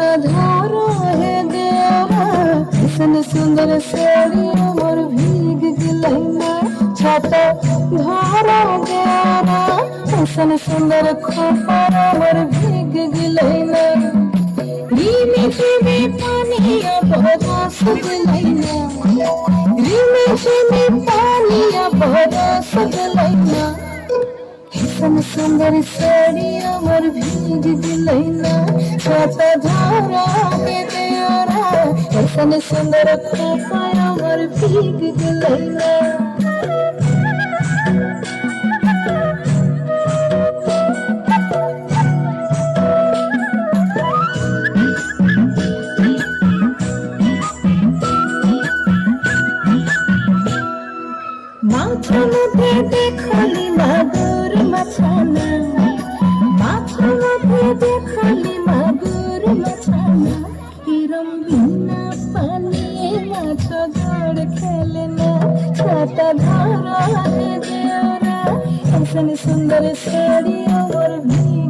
छाता धारा है देवरा ऐसन सुंदर साड़ी मोर भीग गलैना छाता धारा देवरा ऐसन सुंदर खोपर मोर भीग गलैना रीमे रीमे पानिया बरस गलैना रीमे रीमे पानिया बरस गलैना ऐसन सुंदर साड़ी मोर भीग गलैना छाता धारा के देवरा ऐसन सुंदर खोपर मोर भीग गलैना माथा मुझे देखली मागुर मछाना माथा मुझे देखली मागुर मछाना हिरम बिना पानी माछा धर खेलना छाता धारा है देवरा ऐसन सुंदर साड़ी मोर भी